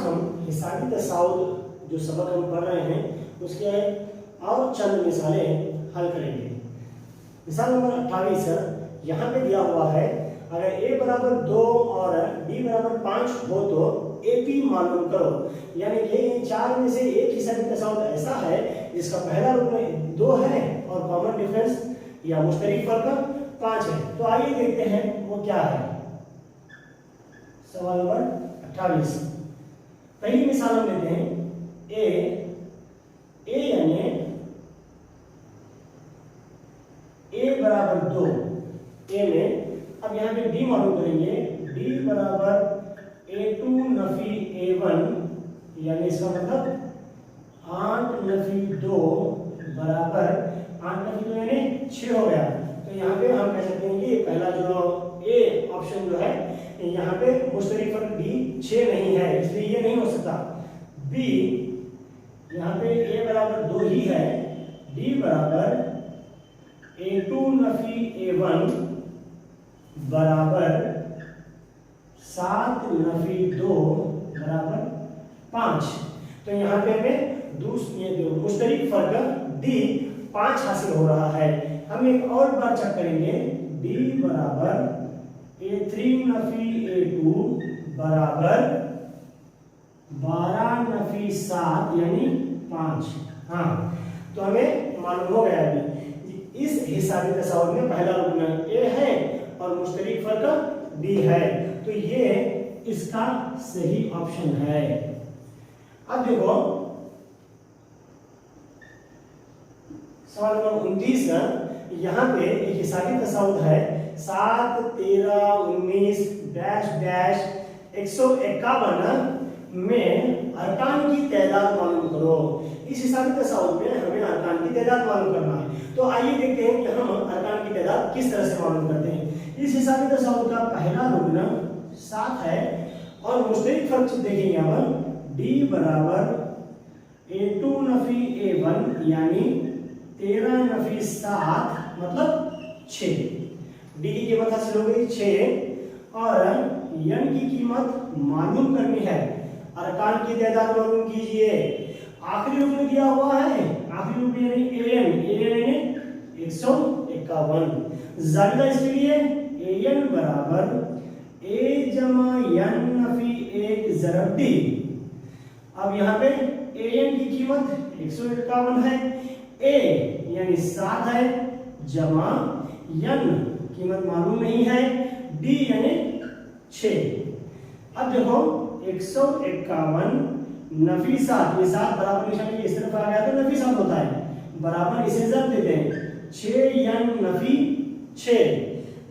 हम हिसाबी तसाउद जो सबक हम पढ़ रहे हैं उसके और चंद मिसालें हल करेंगे। मिसाल नंबर 28 यहाँ पे दिया हुआ है, अगर a बराबर 2 और b बराबर 5 हो तो AP मालूम करो। यानी कि इन चार में से एक हिसाबी तसाउद ऐसा है जिसका पहला रुकन 2 है और कॉमन डिफरेंस या मुश्तरक फर्क 5 है। तो आइए देखते हैं वो क्या है। सवाल नंबर 28, पहली मिसाल हम लेते हैं a यानी a बराबर 2 a में, अब यहाँ पे b मालूम करेंगे, b बराबर a2 नफी a1 यानी इसका मतलब 8 नफी 2 बराबर 8 नफी 2 यानी 6 हो गया। तो यहाँ पे हम कह सकते हैं कि पहला जो ए ऑप्शन जो है यहाँ पे मुश्तरक फर्क b 6 नहीं है, इसलिए ये नहीं हो सकता। b यहाँ पे a बराबर 2 ही है, d बराबर a2 नफी a1 बराबर 7 नफी 2 बराबर 5। तो यहाँ पे हमें मुश्तरक फर्क d 5 हासिल हो रहा है। हम एक और बार चेक करेंगे, d बराबर a3 नफी a2 बराबर 12 नफी 7 यानी 5। हाँ, तो हमें मालूम हो गया अभी इस हिसाबी तसाउद में पहला रुकन a है और मुश्तरक फर्क b है, तो ये इसका सही ऑप्शन है। अब देखो सवाल नंबर 29, यहाँ पे एक हिसाबी तसाउद है 7, 13, 19 डैश डैश 151 में अरकान की तादाद मालूम करो। इस हिसाबी तसाउद में हमें अरकान की तादाद मालूम करना है। तो आइए देखते हैं कि हम अरकान की तादाद किस तरह से मालूम करते हैं। इस हिसाबी तसाउद का पहला रुकन 7 है और मुश्तरक फर्क देखेंगे हम, d बराबर a2 नफी a1 यानी 13 नफी 7 मतलब 6। d की कीमत हासिल हो गई 6 और n की कीमत मालूम करनी है। अरकान की तादाद मालूम कीजिए। आखिरी रुकन दिया हुआ है, आखिरी रुकन यानी an 151। ज़ायदा इसके लिए an बराबर a जमा n नफी 1 ज़रब d। अब यहाँ पे an की कीमत 151 है, a यानी 7 है जमा n कीमत मालूम नहीं है, d यानी 6। अब देखो 151 नफी 7, ये 7 बराबर निशानी इस तरफ आ गया तो नफी 7 होता है, बराबर इसे जब देते हैं 6 n नफी 6।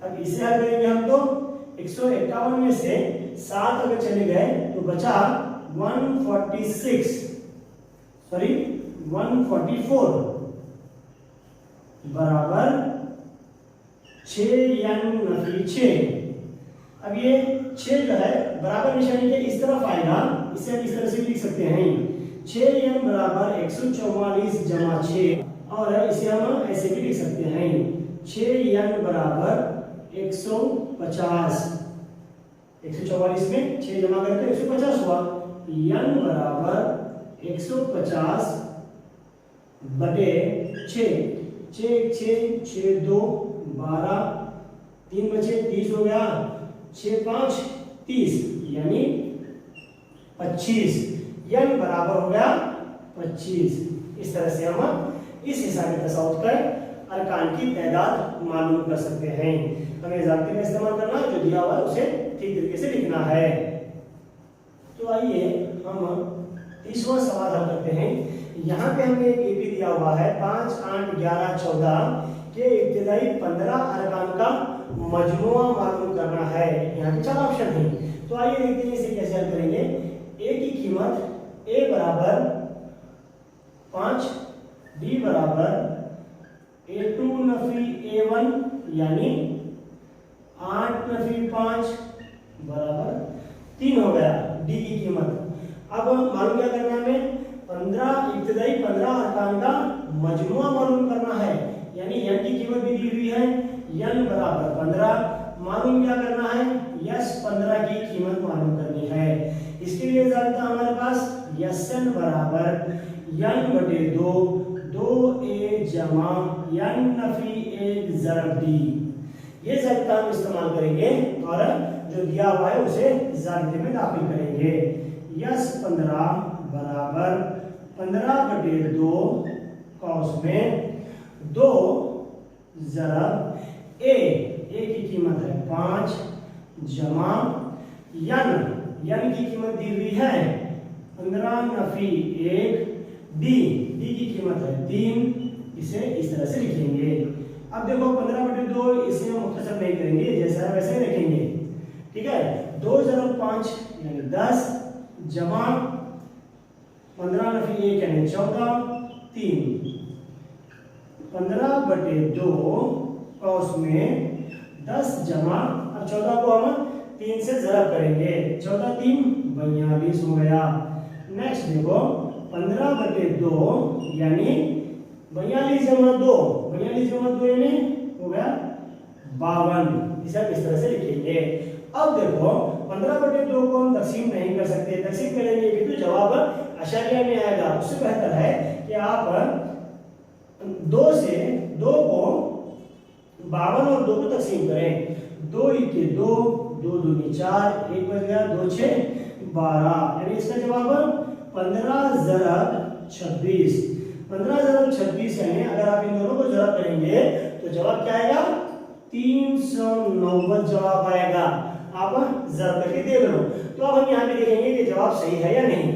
अब इसे हल करेंगे हम तो 151 में से 7 अगर चले गए तो बचा 144 बराबर 6 n नफी 6। अब ये 6 जो है बराबर निशानी के इस तरफ आएगा, इसे हम इस तरह से लिख सकते हैं 6 n बराबर 144 जमा 6 और इसे हम ऐसे भी लिख सकते हैं 6 n बराबर 150। 144 में 6 जमा करके 150 हुआ, n बराबर 150 बटे 6। 6 6 2 12 3 बचे 30 हो गया, 6 5 30 यानी 25। n बराबर हो गया 25। इस तरह से हम इस हिसाबी तसाउद कर अरकान की तादाद मालूम कर सकते हैं। हमें ज़ाब्ते का इस्तेमाल करना, जो दिया हुआ है उसे ठीक तरीके से लिखना है। तो आइए हम 30वां सवाल हल करते हैं। यहाँ पे हमें एक एपी दिया हुआ है 5, 8, 11, 14 के इब्तिदाई 15 अरकान का मजमुआ मालूम करना है। यहाँ पे 4 ऑप्शन हैं, तो आइए देखते हैं इसे कैसे हल करेंगे। ए की कीमत a बराबर 5, d बराबर a2 नफी a1 यानी 8 नफी 5 बराबर 3 हो गया d की कीमत। अब मालूम क्या करना है हमें, 15 इब्तिदाई 15 अरकान का मजमुआ मालूम करना है, यानी n की कीमत भी दी हुई है, n बराबर 15। मालूम क्या करना है, यस 15 की कीमत मालूम करनी है। इसके लिए ज़ाब्ता हमारे बराबर n बटे 2, 2a जमा n नफी 1 ज़रब d। ये ज़ाब्ता हम इस्तेमाल करेंगे और जो दिया हुआ है उसे ज़ाब्ते में दाखिल करेंगे। यस 15 बराबर 15 बटे 2 कौस में 2 ज़रब ए की कीमत है 5 जमा n की कीमत दी हुई है 15 नफी 1 डी की कीमत है 3। इसे इस तरह से लिखेंगे। अब देखो 15 बटे 2 इसे हम मुख्तसर नहीं करेंगे, जैसा है वैसे ही रखेंगे। ठीक है, 2 ज़रब 5 यानी 10 जमा 15 नफी 1 यानी 14 3। 15 बटे 2 कौस में 10 जमा, अब 14 को हम 3 से ज़रब करेंगे, 14 3 42 हो गया। नेक्स्ट देखो 15 बटे 2 यानी 42 जमा 2 यानी हो गया 52। इसे हम इस तरह से लिखेंगे। अब देखो 15 बटे 2 को हम तकसीम नहीं कर सकते, तकसीम करेंगे कि तो जवाब अशरिया में आएगा। उससे बेहतर है कि आप 2 से 2 को 52 और 2 को तकसीम करें। 2 के 2, 2 दूनी 4, 1 बच गया, 2 6 12, यानी इसका जवाब 15 ज़रब 26। 15 ज़रब 26 यानी अगर आप इन दोनों को ज़रब करेंगे तो जवाब क्या आएगा 390 जवाब आएगा। आप ज़रब करके देख लो। तो अब हम यहाँ पे देखेंगे कि जवाब सही है या नहीं।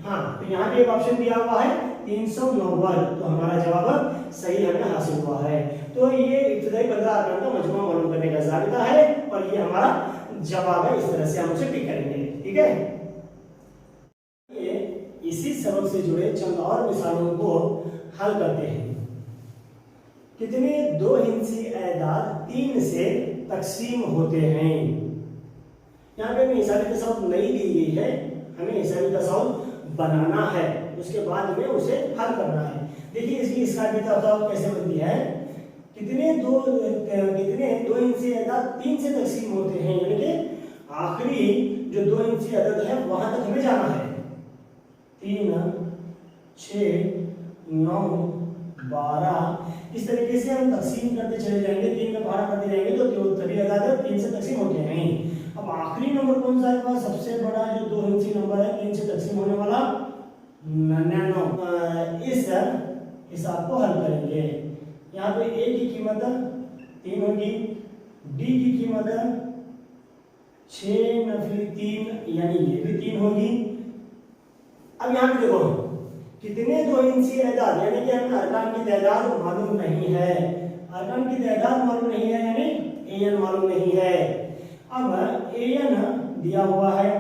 हाँ, तो यहाँ पे एक ऑप्शन दिया हुआ है 390, तो हमारा जवाब सही हमें हासिल हुआ है। तो ये इब्तिदाई 15 अरकान का मजमूआ मालूम करने का ज़ाबिता है और ये हमारा जवाब है। इस तरह से हम उसे टिक करेंगे। ठीक है, इसी सबक से जुड़े चंद और मिसालों को हल करते हैं। कितने 2 हिंसी एदाद 3 से तकसीम होते हैं। यहाँ पे हमें हिसाबी तसाउर नहीं दी गई है, हमें हिसाबी तसाउर बनाना है, उसके बाद हमें उसे हल करना है। देखिए इसकी हिसाबी तसाउर कैसे बनती है। कितने 2 हिंसी एदाद 3 से तकसीम होते हैं, यानी कि आखिरी जो 2 हिंसी अदद है वहां तक हमें जाना है। 3 6 9 12 इस तरीके से हम तकसीम करते चले जाएंगे, 3 का पहाड़ा करते जाएंगे तो तभी अदाद 3 से तकसीम होते हैं। अब आखिरी नंबर कौन सा है, सबसे बड़ा जो 2 हिंसी नंबर है 3 से तकसीम होने वाला 99। इस हिसाब को हल करेंगे। यहाँ पे ए की कीमत 3 होगी, डी की कीमत 6 नफी 3 यानी ये भी 3 होगी। अब यहाँ पे देखो कितने 2 हिंसी एदाद, यानी कि हमें अरकान की तादाद मालूम नहीं है। अरकान की तादाद मालूम नहीं है यानी एन मालूम नहीं है। अब एन दिया हुआ है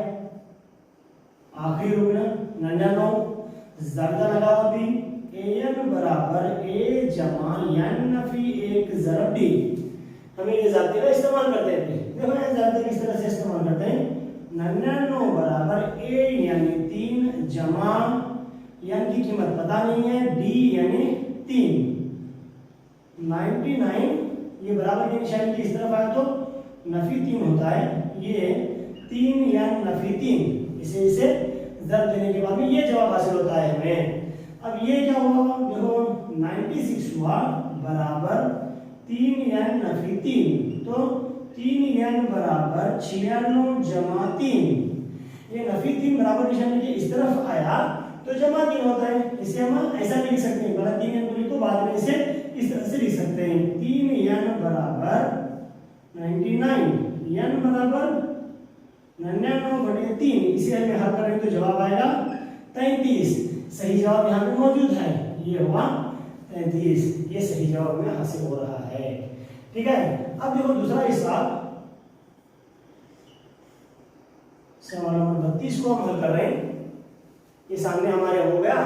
आखिरी रुकन 99, ज़रदा लगाओ अभी एन बराबर ए जमा एन नफी 1 ज़रब डी। हमें ये ज़ाब्ते का इस्तेमाल करते हैं। देखो ये ज़ाब्ते किस तरह से इस्तेमाल करते हैं। 99 बराबर ए यानी 3 जमा एन की कीमत पता नहीं है, डी यानी 3। 99 ये बराबर की निशानी की इस तरफ आया तो नफी 3 होता है, ये 3 एन नफी 3। इसे ज़रब देने के बाद में ये जवाब हासिल होता है हमें। अब ये क्या हुआ, देखो 96 हुआ बराबर 3 एन नफी 3, तो 3 एन बराबर 96 जमा 3। ये नफी 3 बराबर निशानी के इस तरफ आया तो जमा 3 होता है। इसे हम ऐसा भी लिख सकते हैं, पहले 3 एन को लिखो बाद में इसे इस तरह से लिख सकते हैं। 3 एन बराबर 99, एन बराबर 99 बटे 3। इसे हमें हल करेंगे तो जवाब आएगा 33। सही जवाब यहाँ पे मौजूद है, ये हुआ 33। ये सही जवाब में हासिल हो रहा है। ठीक है, अब देखो दूसरा हिसाब, सवाल नंबर 32 को हम हल कर रहे हैं। ये सामने हमारे हो गया।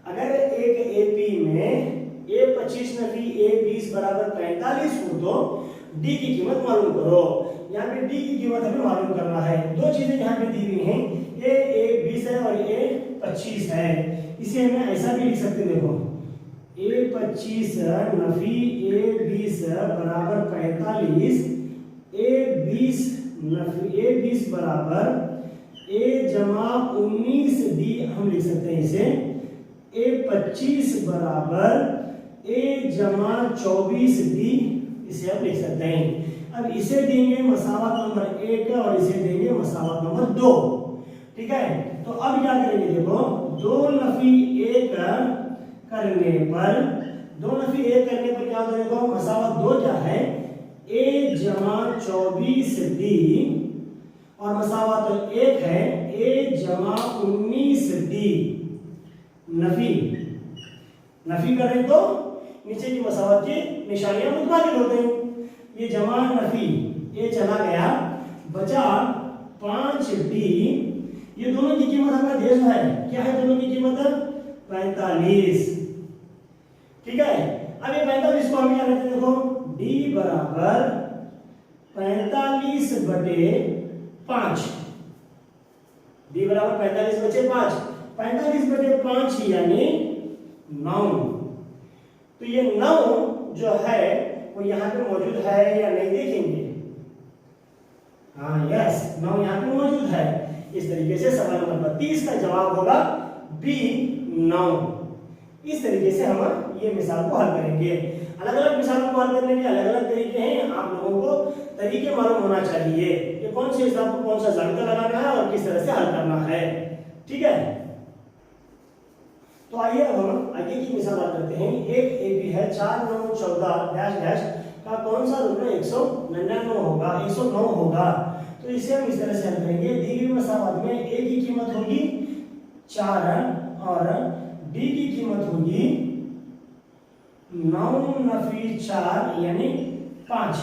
अगर एक एपी में ए 25 नफी ए 20 बराबर 45 हो तो डी की कीमत मालूम करो। यहाँ पे डी की कीमत हमें मालूम करना है। 2 चीजें यहाँ पे दी हुई हैं, ए 20 है और ए 25 है। इसे हमें ऐसा भी लिख सकते हैं, देखो ए 25 नफी ए 20 बराबर 45, ए 20 नफी ए 20 बराबर ए जमा 19d हम लिख सकते हैं इसे ए 25 बराबर ए जमा 24d, इसे हम लिख सकते हैं। अब इसे देंगे मसावत नंबर 1 और इसे देंगे मसावत नंबर 2। ठीक है, तो अब क्या करेंगे, देखो 2 नफी 1 करने पर, 2 नफी 1 करने पर क्या होगा, देखो मसावत 2 क्या है, ए जमा 24d और मसावत 1 है ए जमा 19d। नफी करें तो नीचे की मसावत की निशानियां मुतबादिल होते हैं। ये जमा नफी ये चला गया, बचा 5d। ये दोनों की कीमत हमें दे जो है, क्या है दोनों की कीमत 45। ठीक है, अब ये 45 को हम क्या करते हैं, देखो d बराबर 45 बटे 5, d बराबर 45 बचे 5, 45 बटे 5 यानी 9। तो ये 9 जो है वो यहाँ पे मौजूद है या नहीं देखेंगे। हाँ यस, 9 यहाँ पे मौजूद है। इस तरीके से सवाल नंबर 30 का जवाब होगा बी 9। इस तरीके से हम ये मिसाल को हल करेंगे। अलग अलग मिसालों को हल करने के अलग अलग तरीके हैं, आप लोगों को तरीके मालूम होना चाहिए कि कौन से हिसाब को कौन सा जाबिता लगाना है और किस तरह से हल करना है। ठीक है, तो आइए अब हम आगे की मिसाल हल करते हैं। एक ए बी है, 4 9 14 डैश डैश का कौन सा रुपये 199 होगा, 109 होगा। तो इसे हम इस तरह से हल करेंगे। दी गई मसावत में ए की कीमत होगी 4 और डी की कीमत होगी 9 नफी 4 यानी 5।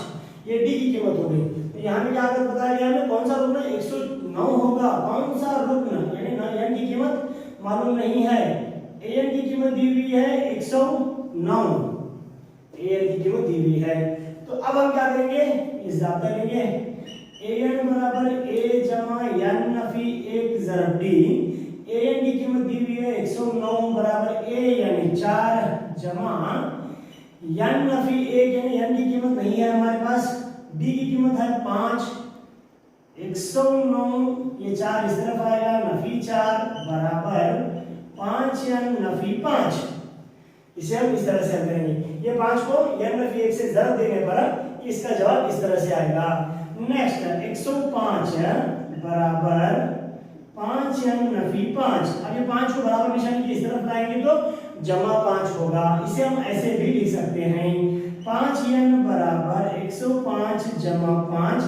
ये डी की कीमत हो गई। तो यहाँ पे क्या बताया गया हमें, कौन सा रुकना 109 होगा, कौन सा रुकना यानी एन की कीमत मालूम नहीं है। एन की कीमत दी हुई है 109, एन की कीमत दी हुई है। तो अब हम क्या करेंगे, इस जाब्ता लेंगे एन बराबर ए जमा एन नफी 1 ज़रब डी। एन की कीमत दी हुई है 109 बराबर ए यानी 4 जमा एन नफी 1 यानी एन की कीमत नहीं है हमारे पास, डी की कीमत है 5। 109 ये 4 इस तरफ आएगा, नफी 4 बराबर 5 एन नफी 5। इसे हम इस तरह से हल करेंगे। ये 5 को एन नफी 1 से ज़रब देने पर इसका जवाब इस तरह से आएगा। नेक्स्ट 105 बराबर 5 एन नफी 5। अब ये 5 को बराबर निशानी की इस तरफ लाएंगे तो जमा 5 होगा। इसे हम ऐसे भी लिख सकते हैं 5 एन बराबर 105 जमा 5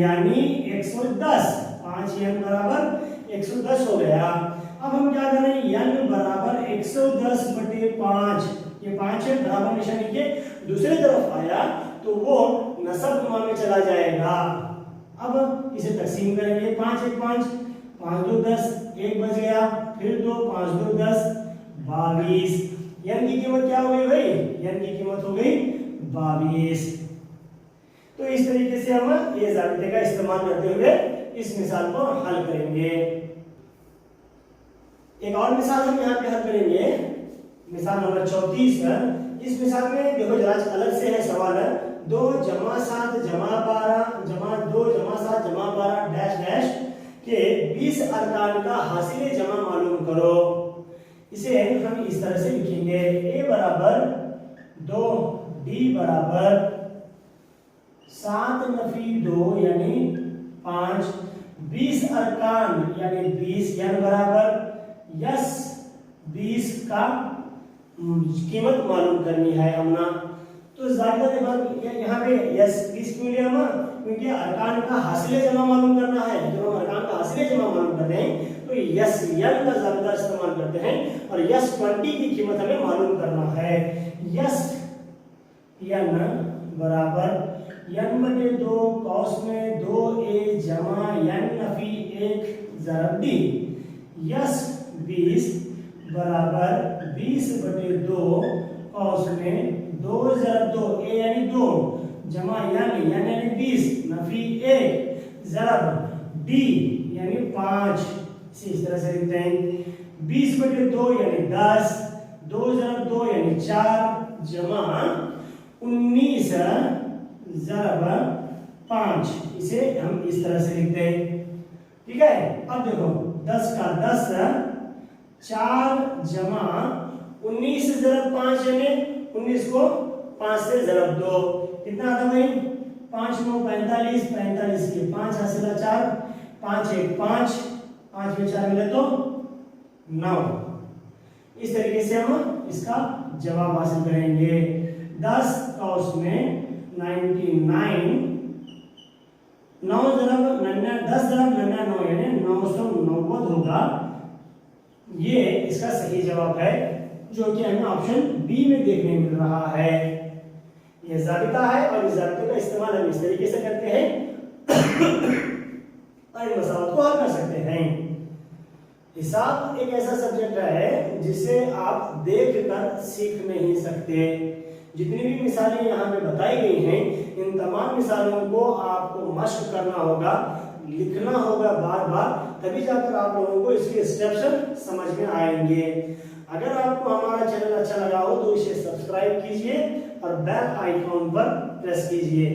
यानी 110। 5 एन बराबर 110 हो गया। अब हम क्या करें, एन बराबर 110 बटे 5। ये 5 है, बराबर निशानी के दूसरी तरफ आया तो वो नसब नुमा में चला जाएगा। अब इसे तकसीम करेंगे, 5 1 5, 5 2 10, 1 बच गया, फिर 2 5 2 10 22। एन की कीमत क्या हो गई भाई, एन की कीमत हो गई 22। तो इस तरीके से हम ये जाबिते का इस्तेमाल करते हुए इस मिसाल को हल करेंगे। एक और मिसाल हम यहाँ पे हल करेंगे, मिसाल नंबर 34। इस मिसाल में देखो जरा अलग से है सवाल, 2 जमा 7 जमा 12 जमा 2 जमा 7 जमा 12 डैश डैश के 20 अरकान का हासिल जमा मालूम करो। इसे हम इस तरह से लिखेंगे, ए बराबर 2, डी बराबर 7 नफी 2 यानी 5, 20 अरकान यानी 20, यानी बराबर यस 20 का कीमत मालूम करनी है हमना। तो जायदा देखो यहाँ पे यस 20 क्यों लिया हम, क्योंकि अरकान का हासिल जमा मालूम करना है। जब हम अरकान का हासिल जमा मालूम करते हैं तो यस यन का जायदा इस्तेमाल करते हैं और यस 20 की कीमत हमें मालूम करना है। यस यन बराबर यन बटे 2 कौस में 2a जमा यन नफी 1 ज़रब डी। यस 20 बराबर 20 बटे 2 कौस में 2 ज़रब 2 a यानी 2 जमा यानी 20 नफी 1 ज़रब d यानी 5। इस तरह से लिखते हैं 20 बटे 2 यानी 10, 2 ज़रब 2 यानी 4 जमा 19 ज़रब 5। इसे हम इस तरह से लिखते हैं। ठीक है। अब देखो 10 का 10, 4 जमा 19 से जरब 5 यानी 19 को 5 से जरब 2, कितना आता भाई 5 9 45, 45 के 5 हासिला 4, 5 1 5, 5 में 4 मिले तो 9। इस तरीके से हम इसका जवाब हासिल करेंगे। 10 का उसमें 99, 9 जरब 10 जरब 99 यानी 990 होगा। ये इसका सही जवाब है, जो कि हमें ऑप्शन बी में देखने मिल रहा है। ये जाबिता है और इस जाबिते का इस्तेमाल हम इस तरीके से करते हैं और इन मसालों को हल कर सकते हैं। हिसाब एक ऐसा सब्जेक्ट है जिसे आप देखकर सीख नहीं सकते। जितनी भी मिसालें यहाँ पे बताई गई हैं, इन तमाम मिसालों को आपको मश्क करना होगा, लिखना होगा बार बार, तभी जाकर आप लोगों को इसके स्टेप्स समझ में आएंगे। अगर आपको हमारा चैनल अच्छा लगा हो तो इसे सब्सक्राइब कीजिए और बेल आइकॉन पर प्रेस कीजिए।